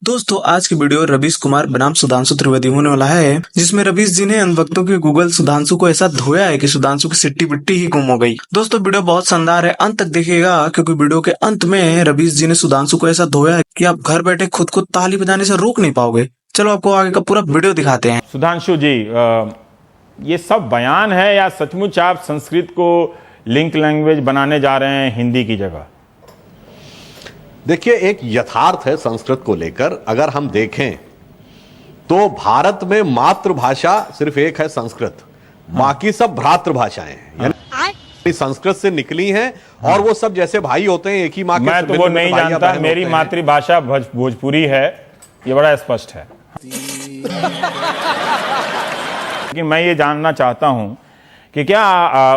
दोस्तों आज की वीडियो रवीश कुमार बनाम सुधांशु त्रिवेदी होने वाला है, जिसमें रवीश जी ने अंधभक्तों के गूगल सुधांशु को ऐसा धोया है कि सुधांशु की सिट्टी बिट्टी ही गुम हो गई। दोस्तों वीडियो बहुत शानदार है, अंत तक देखिएगा क्योंकि वीडियो के अंत में रवीश जी ने सुधांशु को ऐसा धोया है कि आप घर बैठे खुद को ताली बजाने से रोक नहीं पाओगे। चलो आपको आगे का पूरा वीडियो दिखाते हैं। सुधांशु जी, ये सब बयान है या सचमुच आप संस्कृत को लिंक लैंग्वेज बनाने जा रहे हैं हिंदी की जगह? देखिए, एक यथार्थ है संस्कृत को लेकर। अगर हम देखें तो भारत में मातृभाषा सिर्फ एक है संस्कृत, बाकी सब भ्रातृभाषाएं हैं, यानी संस्कृत से निकली हैं और वो सब जैसे भाई होते हैं, एक ही माँ के। मैं तो वो नहीं जानता, मेरी मातृभाषा भोजपुरी है, ये बड़ा स्पष्ट है। लेकिन मैं ये जानना चाहता हूं कि क्या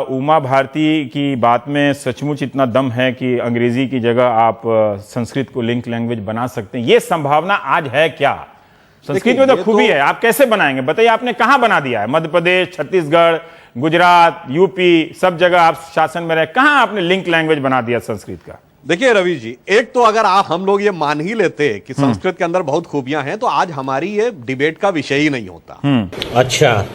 उमा भारती की बात में सचमुच इतना दम है कि अंग्रेजी की जगह आप संस्कृत को लिंक लैंग्वेज बना सकते हैं? ये संभावना आज है क्या? संस्कृत में तो खूबी है, आप कैसे बनाएंगे बताइए? आपने कहां बना दिया है? मध्य प्रदेश, छत्तीसगढ़, गुजरात, यूपी, सब जगह आप शासन में रहे, कहां आपने लिंक लैंग्वेज बना दिया संस्कृत का? देखिए रवि जी, एक तो अगर हम लोग ये मान ही लेते कि संस्कृत के अंदर बहुत खूबियां हैं तो आज हमारी ये डिबेट का विषय ही नहीं होता। अच्छा,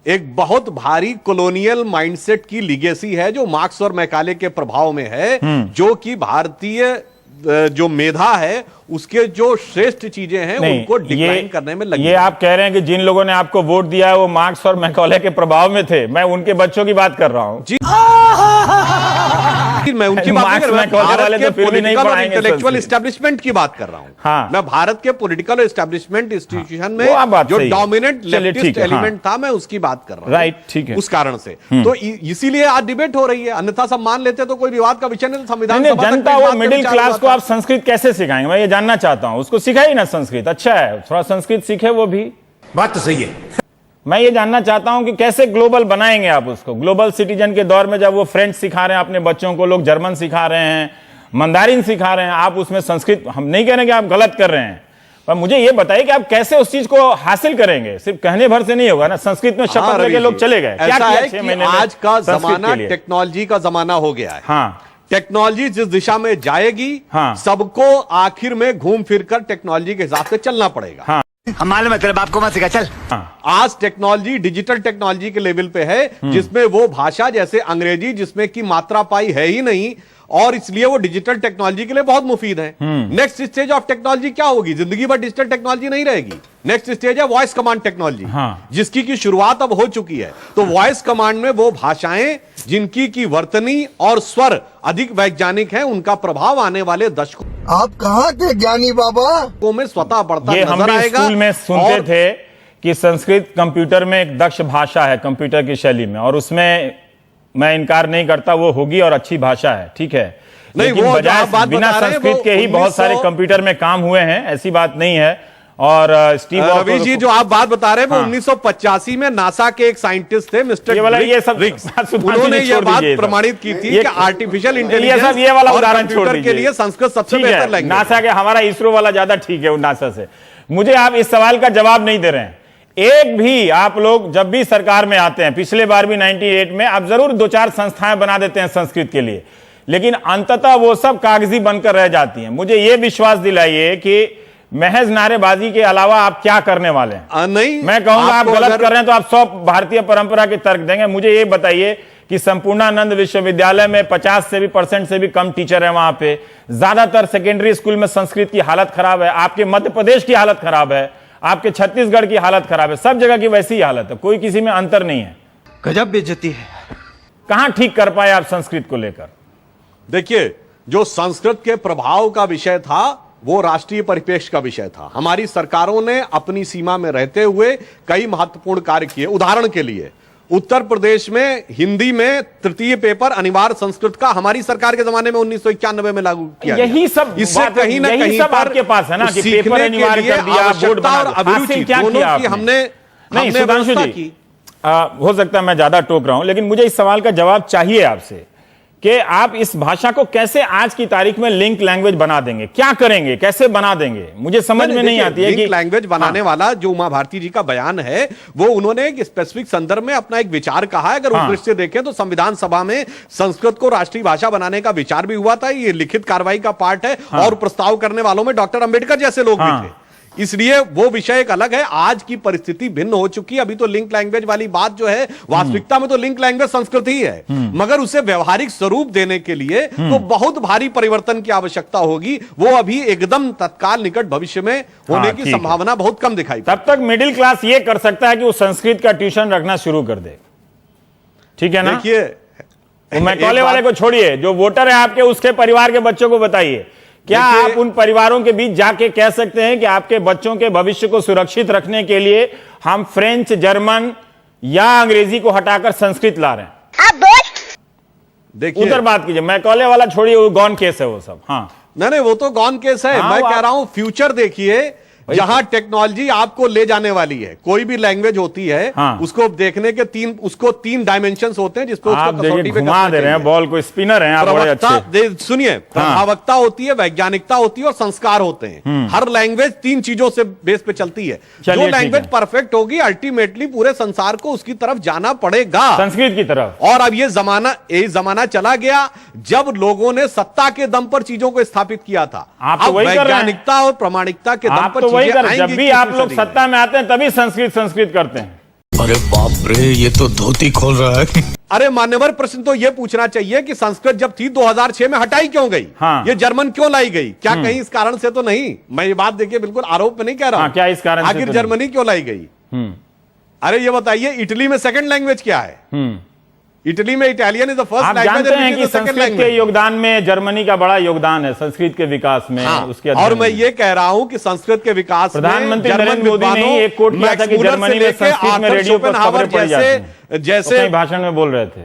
एक बहुत भारी कॉलोनियल माइंडसेट की लीगेसी है जो मार्क्स और मैकाले के प्रभाव में है, जो कि भारतीय जो मेधा है उसके जो श्रेष्ठ चीजें हैं उनको डिक्लाइन करने में लगी। ये आप कह रहे हैं कि जिन लोगों ने आपको वोट दिया है वो मार्क्स और मैकाले के प्रभाव में थे। मैं उनके बच्चों की बात कर रहा हूं जी। मैं उनकी बात नहीं कर रहा, भारत के पॉलिटिकल और इंटेलेक्चुअल एस्टैब्लिशमेंट की बात कर रहा हूं। हाँ। मैं भारत के पॉलिटिकल एस्टैब्लिशमेंट इंस्टीट्यूशन में जो डोमिनेंट लेफ्टिस्ट एलिमेंट था, मैं उसकी बात कर रहा हूं। राइट, ठीक है। उस कारण से तो इसीलिए आज डिबेट हो रही है, अन्यथा सब मान लेते तो कोई विवाद का विषय नहीं। संविधान जनता वो मिडिल क्लास को आप संस्कृत कैसे सिखाएंगे? मैं ये जानना चाहता हूं। उसको सिखाइए ना संस्कृत, अच्छा है थोड़ा संस्कृत सीखे वो भी। बात तो सही है। मैं ये जानना चाहता हूं कि कैसे ग्लोबल बनाएंगे आप उसको? ग्लोबल सिटीजन के दौर में जब वो फ्रेंच सिखा रहे हैं अपने बच्चों को, लोग जर्मन सिखा रहे हैं, मंदारिन सिखा रहे हैं, आप उसमें संस्कृत, हम नहीं कह रहे कि आप गलत कर रहे हैं, पर मुझे ये बताइए कि आप कैसे उस चीज को हासिल करेंगे? सिर्फ कहने भर से नहीं होगा ना। संस्कृत में शपथ लेके लोग चले गए, क्या किया 6 महीने में? आज का जमाना टेक्नोलॉजी का जमाना हो गया है। हाँ, टेक्नोलॉजी जिस दिशा में जाएगी, हाँ, सबको आखिर में घूम फिर कर टेक्नोलॉजी के हिसाब से चलना पड़ेगा। हाँ, हम मालूम है, तेरे बाप को मत सिखा, चल। आज टेक्नोलॉजी डिजिटल टेक्नोलॉजी के लेवल पे है, जिसमें वो भाषा जैसे अंग्रेजी जिसमें की मात्रा पाई है ही नहीं, और इसलिए वो डिजिटल टेक्नोलॉजी के लिए बहुत मुफीद है। नेक्स्ट स्टेज ऑफ टेक्नोलॉजी क्या होगी? जिंदगी भर डिजिटल टेक्नोलॉजी नहीं रहेगी। नेक्स्ट स्टेज है वॉइस कमांड टेक्नोलॉजी, जिसकी की शुरुआत अब हो चुकी है। तो वॉइस कमांड में वो भाषाएं जिनकी की वर्तनी और स्वर अधिक वैज्ञानिक है, उनका प्रभाव आने वाले दशकों आप कहाँ के ज्ञानी बाबा में स्वतः बढ़ता ये नजर हम भी आएगा। स्कूल में सुनते थे कि संस्कृत कंप्यूटर में एक दक्ष भाषा है, कंप्यूटर की शैली में, और उसमें मैं इनकार नहीं करता, वो होगी और अच्छी भाषा है, ठीक है। नहीं, लेकिन वो बजाय बिना संस्कृत के ही बहुत सारे कंप्यूटर में काम हुए हैं, ऐसी बात नहीं है। और स्टीव रवि जी, जो आप बात बता रहे हैं, वो 1985 में नासा के एक साइंटिस्ट थे मिस्टर रिग्स, उन्होंने ये बात प्रमाणित की थी कि आर्टिफिशियल इंटेलिजेंस ये वाला उदाहरण छोड़ कंप्यूटर के लिए संस्कृत सबसे बेहतर लैंग्वेज। नासा के, हमारा इसरो वाला ज्यादा ठीक है नासा से। मुझे आप इस सवाल का जवाब नहीं दे रहे हैं। एक भी आप लोग जब भी सरकार में आते हैं, पिछले बार भी 98 में, आप जरूर 2-4 संस्थाएं बना देते हैं संस्कृत के लिए, लेकिन अंततः वो सब कागजी बनकर रह जाती हैं। मुझे ये विश्वास दिलाइए कि महज नारेबाजी के अलावा आप क्या करने वाले हैं? नहीं, मैं कहूंगा आप गलत कर रहे हैं तो आप 100 भारतीय परंपरा के तर्क देंगे। मुझे ये बताइए कि संपूर्णानंद विश्वविद्यालय में 50% से भी कम टीचर है, वहां पे ज्यादातर सेकेंडरी स्कूल में संस्कृत की हालत खराब है। आपके मध्य प्रदेश की हालत खराब है, आपके छत्तीसगढ़ की हालत खराब है, सब जगह की वैसी ही हालत है, कोई किसी में अंतर नहीं है। गजब बेइज्जती है। कहां ठीक कर पाए आप संस्कृत को लेकर? देखिए, जो संस्कृत के प्रभाव का विषय था वो राष्ट्रीय परिप्रेक्ष्य का विषय था। हमारी सरकारों ने अपनी सीमा में रहते हुए कई महत्वपूर्ण कार्य किए। उदाहरण के लिए उत्तर प्रदेश में हिंदी में तृतीय पेपर अनिवार्य संस्कृत का हमारी सरकार के जमाने में 1991 में लागू किया। यही सब इससे कहीं ना कहीं सब आपके पास है ना कि पेपर अनिवार्य कर दिया, बोर्ड बना दिया। अभिरुचि दोनों की हमने नहीं, सुधांशु जी, हो सकता है मैं ज्यादा टोक रहा हूं, लेकिन मुझे इस सवाल का जवाब चाहिए आपसे कि आप इस भाषा को कैसे आज की तारीख में लिंक लैंग्वेज बना देंगे? क्या करेंगे, कैसे बना देंगे? मुझे समझ में नहीं आती है कि लिंक लैंग्वेज बनाने वाला जो उमा भारती जी का बयान है, वो उन्होंने एक स्पेसिफिक संदर्भ में अपना एक विचार कहा है। अगर उस दृष्टि से देखें तो संविधान सभा में संस्कृत को राष्ट्रीय भाषा बनाने का विचार भी हुआ था, ये लिखित कार्रवाई का पार्ट है, और प्रस्ताव करने वालों में डॉक्टर अंबेडकर जैसे लोग भी थे। इसलिए वो विषय एक अलग है। आज की परिस्थिति भिन्न हो चुकी है। अभी तो लिंक लैंग्वेज वाली बात जो है, वास्तविकता में तो लिंक लैंग्वेज संस्कृत ही है, मगर उसे व्यवहारिक स्वरूप देने के लिए तो बहुत भारी परिवर्तन की आवश्यकता होगी। वो अभी एकदम तत्काल निकट भविष्य में होने की संभावना बहुत कम दिखाई। तब तक मिडिल क्लास ये कर सकता है कि वो संस्कृत का ट्यूशन रखना शुरू कर दे, ठीक है ना? देखिए, तो मैकॉले वाले को छोड़िए, जो वोटर है आपके, उसके परिवार के बच्चों को बताइए, क्या आप उन परिवारों के बीच जाके कह सकते हैं कि आपके बच्चों के भविष्य को सुरक्षित रखने के लिए हम फ्रेंच, जर्मन या अंग्रेजी को हटाकर संस्कृत ला रहे हैं? देखिए, उधर बात कीजिए, मैकॉले वाला छोड़िए, वो गॉन केस है वो सब। हाँ, नहीं, वो तो गॉन केस है। मैं कह रहा हूं फ्यूचर देखिए, जहां टेक्नोलॉजी आपको ले जाने वाली है। कोई भी लैंग्वेज होती है, उसको देखने के तीन डायमेंशंस होते हैं जिसपे आप देखिए घुमा दे रहे हैं बॉल को, स्पिनर हैं आप बड़े अच्छे। सुनिए, प्रभावकता होती है, वैज्ञानिकता होती है और संस्कार होते हैं। हर लैंग्वेज तीन चीजों से बेस पे चलती है। जो लैंग्वेज परफेक्ट होगी, अल्टीमेटली पूरे संसार को उसकी तरफ जाना पड़ेगा, संस्कृत की तरफ। और अब ये जमाना चला गया जब लोगों ने सत्ता के दम पर चीजों को स्थापित किया था। अब वैज्ञानिकता और प्रमाणिकता के दम पर जब भी आप लोग सत्ता में आते हैं तभी संस्कृत करते हैं। अरे बाप रे, ये तो धोती खोल रहा है। अरे मान्यवर, प्रश्न तो यह पूछना चाहिए कि संस्कृत जब थी 2006 में हटाई क्यों गई? ये जर्मन क्यों लाई गई? क्या कहीं इस कारण से तो नहीं? मैं ये बात देखिए बिल्कुल आरोप में नहीं कह रहा हूं। क्या इस कारण आखिर जर्मनी क्यों लाई गई? अरे ये बताइए, इटली में सेकंड लैंग्वेज क्या है? इटली में Italian is the first language. आप जानते हैं कि संस्कृत के योगदान में जर्मनी का बड़ा योगदान है, संस्कृत के विकास में। उसके और मैं ये कह रहा हूं कि संस्कृत के विकास में प्रधानमंत्री नरेंद्र मोदी ने एक कोट किया था कि जर्मनी में संस्कृत में रेडियो पर खबरें पढ़ी जाती हैं, जैसे भाषण में बोल रहे थे।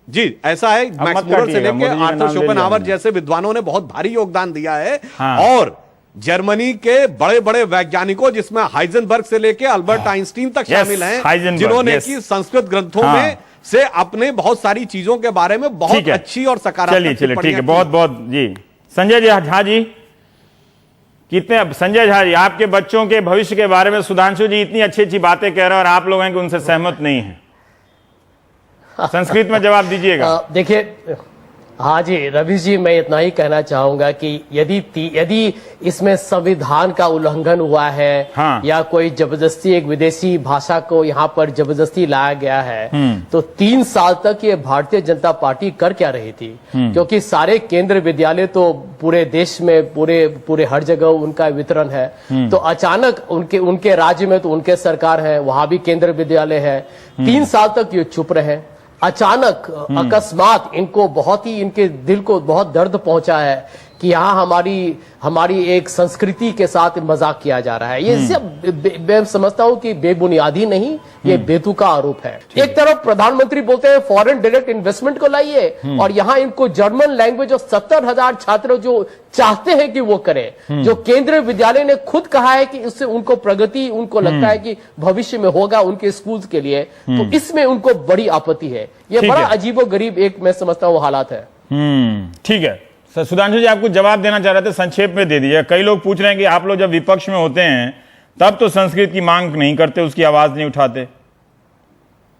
जी, ऐसा है। मैक्स मूलर से लेकर आर्थर शोपेनहावर जैसे विद्वानों ने बहुत भारी योगदान दिया है। और जर्मनी के बड़े बड़े वैज्ञानिकों, जिसमें हाइजेनबर्ग से लेकर अल्बर्ट आइंस्टीन तक शामिल हैं, जिन्होंने की संस्कृत ग्रंथों में से अपने बहुत सारी चीजों के बारे में बहुत अच्छी और सकारात्मक। चलिए ठीक है, बहुत बहुत जी। संजय झा जी, कितने संजय झा जी, आपके बच्चों के भविष्य के बारे में सुधांशु जी इतनी अच्छी अच्छी बातें कह रहे हैं और आप लोग हैं कि उनसे सहमत नहीं है। संस्कृत में जवाब दीजिएगा। देखिए, हाँ जी रवि जी, मैं इतना ही कहना चाहूंगा कि यदि इसमें संविधान का उल्लंघन हुआ है, या कोई जबरदस्ती एक विदेशी भाषा को यहाँ पर जबरदस्ती लाया गया है, तो 3 साल तक ये भारतीय जनता पार्टी कर क्या रही थी? क्योंकि सारे केंद्र विद्यालय तो पूरे देश में पूरे हर जगह उनका वितरण है। तो अचानक उनके राज्य में तो उनके सरकार है, वहां भी केंद्र विद्यालय है। 3 साल तक ये चुप रहे। अचानक अकस्मात इनके दिल को बहुत दर्द पहुंचा है कि यहाँ हमारी एक संस्कृति के साथ मजाक किया जा रहा है। ये सब मैं समझता हूँ कि बेबुनियादी नहीं, ये बेतुका आरोप है। एक तरफ प्रधानमंत्री बोलते हैं फॉरेन डायरेक्ट इन्वेस्टमेंट को लाइए, और यहाँ इनको जर्मन लैंग्वेज और 70,000 छात्र जो चाहते हैं कि वो करें, जो केंद्रीय विद्यालय ने खुद कहा है कि इससे उनको प्रगति, उनको लगता है कि भविष्य में होगा उनके स्कूल के लिए, तो इसमें उनको बड़ी आपत्ति है। ये बड़ा अजीबोगरीब एक मैं समझता हूँ हालात है। ठीक है सुधांशु जी, आपको जवाब देना चाह रहे थे, संक्षेप में दे दीजिए। कई लोग पूछ रहे हैं कि आप लोग जब विपक्ष में होते हैं तब तो संस्कृत की मांग नहीं करते, उसकी आवाज नहीं उठाते।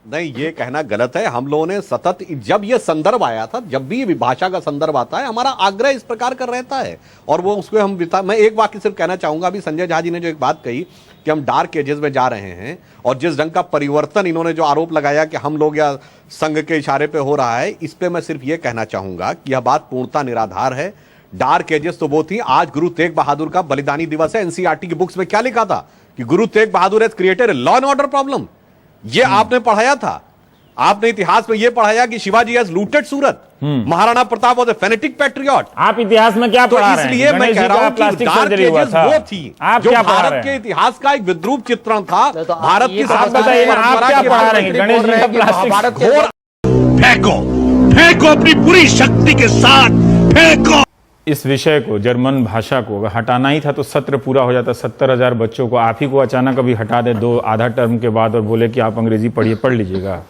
नहीं, ये कहना गलत है। हम लोगों ने सतत, जब ये संदर्भ आया था, जब भी भाषा का संदर्भ आता है, हमारा आग्रह इस प्रकार का रहता है और वो उसको हम मैं एक वाक्य सिर्फ कहना चाहूंगा। अभी संजय झा जी ने जो एक बात कही कि हम डार्क एजेस में जा रहे हैं, और जिस ढंग का परिवर्तन इन्होंने जो आरोप लगाया कि हम लोग या संघ के इशारे पे हो रहा है, इस पे मैं सिर्फ ये कहना चाहूंगा कि यह बात पूर्णतः निराधार है। डार्क एजेस तो वो थी। आज गुरु तेग बहादुर का बलिदानी दिवस है। एनसीईआरटी की बुक्स में क्या लिखा था कि Guru Tegh Bahadur has created a law and order problem. ये आपने पढ़ाया था। आपने इतिहास में यह पढ़ाया कि Shivaji has looted Surat, Maharana Pratap was a phonetic patriot. आप इतिहास में क्या पढ़ा रहे हैं? इसलिए मैं कह रहा हूं कि डार्क एजेस वो थी जो भारत के इतिहास का एक विद्रूप चित्रण था। भारत की फेंको अपनी पूरी शक्ति के साथ फेंको। इस विषय को, जर्मन भाषा को अगर हटाना ही था तो सत्र पूरा हो जाता। 70,000 बच्चों को आप ही को अचानक अभी हटा दे आधा टर्म के बाद और बोले कि आप अंग्रेजी पढ़ लीजिएगा।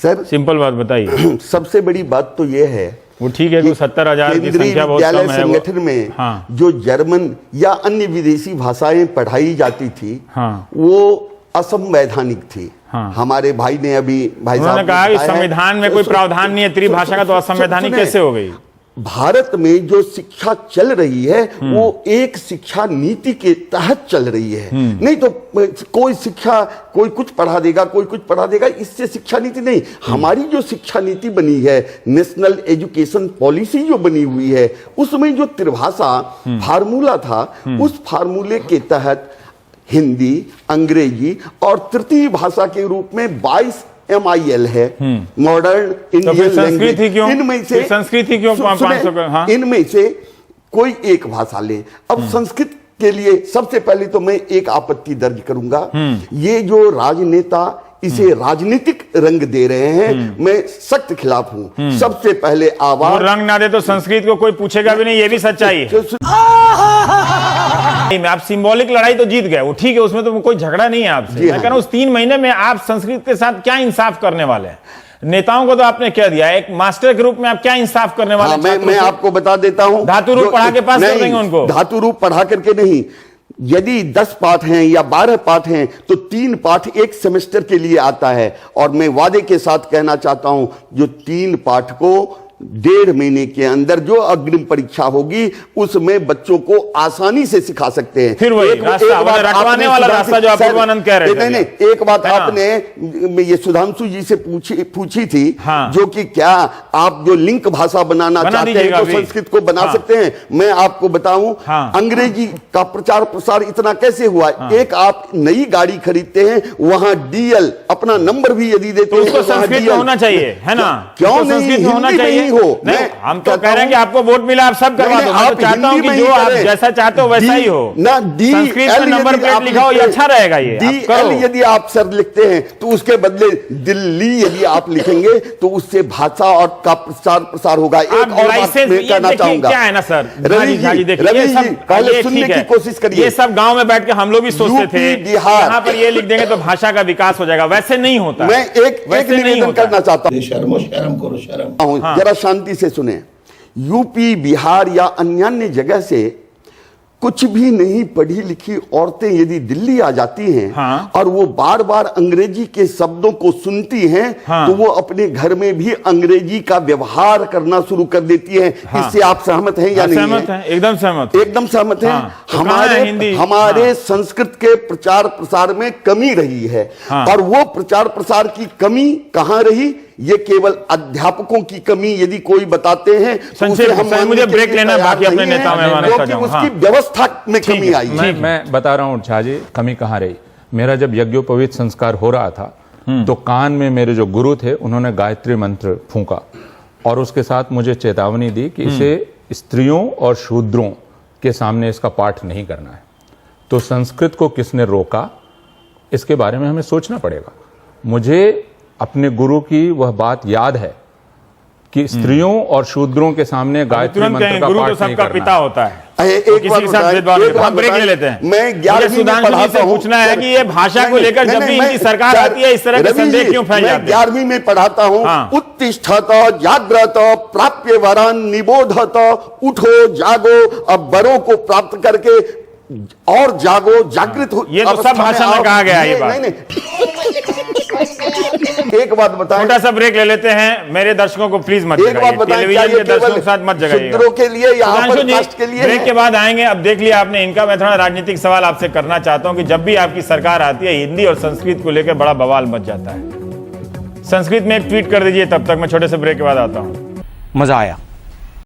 सर सिंपल बात बताइए। सबसे बड़ी बात तो ये है, वो ठीक है कि 70,000 की संख्या बहुत कम है। संगठन में जो जर्मन या अन्य विदेशी भाषाएं पढ़ाई जाती थी, वो असंवैधानिक थी। हमारे भाई ने अभी उन्होंने कहा कि संविधान में कोई प्रावधान नहीं है त्रिभाषा का, तो असंवैधानिक कैसे हो गई? भारत में जो शिक्षा चल रही है वो एक शिक्षा नीति के तहत चल रही है। नहीं तो कोई शिक्षा, कोई कुछ पढ़ा देगा, कोई कुछ पढ़ा देगा, इससे शिक्षा नीति नहीं। हमारी जो शिक्षा नीति बनी है, नेशनल एजुकेशन पॉलिसी जो बनी हुई है, उसमें जो त्रिभाषा फार्मूला था, उस फार्मूले के तहत हिंदी, अंग्रेजी और तृतीय भाषा के रूप में 22 MIL है, मॉडर्न इंडियन लैंग्वेज। इनमें से संस्कृति क्यों 500? हाँ? इनमें से कोई एक भाषा ले। अब संस्कृत के लिए सबसे पहले तो मैं एक आपत्ति दर्ज करूंगा। ये जो राजनेता इसे राजनीतिक रंग दे रहे हैं, मैं सख्त खिलाफ हूं। सबसे पहले आवाज रंग ना दे तो संस्कृत को कोई पूछेगा भी नहीं, ये भी सच्चाई है। आप सिंबॉलिक लड़ाई तो जीत गए, वो ठीक है, उसमें तो कोई झगड़ा नहीं है आपसे। मैं कह रहा हूं उस 3 महीने में आप संस्कृत के साथ क्या इंसाफ करने वाले हैं? नेताओं को तो आपने कह दिया, एक मास्टर के रूप में आप क्या इंसाफ करने वाले हैं? मैं आपको बता देता हूं। धातु रूप पढ़ा के पास कर देंगे उनको? धातु रूप पढ़ा करके नहीं। यदि 10 पाठ हैं या 12 पाठ हैं तो 3 पाठ एक सेमेस्टर के लिए आता है। और मैं वादे के साथ कहना चाहता हूं, जो 3 पाठ को 1.5 महीने के अंदर जो अग्रिम परीक्षा होगी उसमें बच्चों को आसानी से सिखा सकते हैं। फिर वही रास्ता, रटवाने वाला रास्ता जो अपूर्वानंद कह रहे थे। नहीं, एक बात आपने ये सुधांशु जी से पूछी थी, जो कि क्या आप जो लिंक भाषा बनाना चाहते हैं तो संस्कृत को बना सकते हैं? मैं आपको बताऊं, अंग्रेजी का प्रचार प्रसार इतना कैसे हुआ? एक आप नई गाड़ी खरीदते हैं, वहां DL अपना नंबर भी यदि देते हैं तो संस्कृत में होना चाहिए, है ना? क्यों नहीं होना चाहिए? हो नहीं, हम तो कह रहे हैं कि आपको वोट मिला, आप सब करवा दो। मैं तो चाहता हूं कि जो आप जैसा चाहते हो वैसा ही हो ना। संस्कृत में नंबर प्लेट लिखा हो, ये अच्छा रहेगा। ये DL यदि आप सर लिखते हैं तो उसके बदले दिल्ली यदि आप लिखेंगे तो उससे भाषा और का प्रचार प्रसार होगा। एक और बात मैं कहना चाहूंगा, क्या है ना सर, रवि जी पहले सुनने की कोशिश करिए। ये सब गांव में बैठ के हम लोग भी सोचते थे यहाँ पर ये लिख देंगे तो भाषा का विकास हो जाएगा, वैसे नहीं होता। मैं एक निवेदन करना चाहता हूं, शर्म करो, शर्म। जरा शांति से सुने। यूपी, बिहार या अन्य जगह से कुछ भी नहीं पढ़ी लिखी औरतें यदि दिल्ली आ जाती हैं और वो बार बार अंग्रेजी के शब्दों को सुनती हैं तो वो अपने घर में भी अंग्रेजी का व्यवहार करना शुरू कर देती हैं। इससे आप सहमत हैं या नहीं? सहमत हैं, एकदम सहमत, एकदम सहमत हैं। हमारे संस्कृत के प्रचार प्रसार में कमी रही है और वो प्रचार प्रसार की कमी कहां रही? ये केवल अध्यापकों की कमी यदि कोई बताते हैं तो उसे हम मुझे ब्रेक लेना, बाकी अपने नेता में उसकी व्यवस्था में कमी आई। मैं बता रहा हूं झा जी, कमी कहां रही। मेरा जब यज्ञोपवीत संस्कार हो रहा था तो कान में मेरे जो गुरु थे उन्होंने गायत्री मंत्र फूंका और उसके साथ मुझे चेतावनी दी कि इसे स्त्रियों और शूद्रों के सामने इसका पाठ नहीं करना है। तो संस्कृत को किसने रोका, इसके बारे में हमें सोचना पड़ेगा। मुझे अपने गुरु की वह बात याद है कि स्त्रियों और शूद्रों के सामने गायत्री मंत्र का गुरु पाठ तो सबका पिता होता है। एक बात ब्रेक ले लेते हैं। मैं 11वीं में पढ़ाता हूं, पूछना है कि ये भाषा को लेकर जब भी इनकी सरकार आती है इस तरह के संदेह क्यों फैल जाते हैं? 11वीं में पढ़ाता हूं, उत्तिष्ठत जाग्रत प्राप्य वरान निबोधत, उठो जागो, अब बरों को प्राप्त करके और जागो, जागृत हो। ये तो सब भाषा में कहा गया है ये बात। एक बात बताएं, छोटा सा ब्रेक ले लेते हैं। मेरे दर्शकों को प्लीज मत एक बात बताएं, टेलीविजन के दर्शकों के साथ मत जगाइए। शूद्रों के लिए, यहाँ पर कास्ट के लिए। ब्रेक के बाद आएंगे। अब देख लिया आपने इनका, मैं थोड़ा राजनीतिक सवाल आपसे करना चाहता हूं कि जब भी आपकी सरकार आती है हिंदी और संस्कृत को लेकर बड़ा बवाल मच जाता है। संस्कृत में एक ट्वीट कर दीजिए, तब तक मैं छोटे से ब्रेक के बाद आता हूं। मजा आया।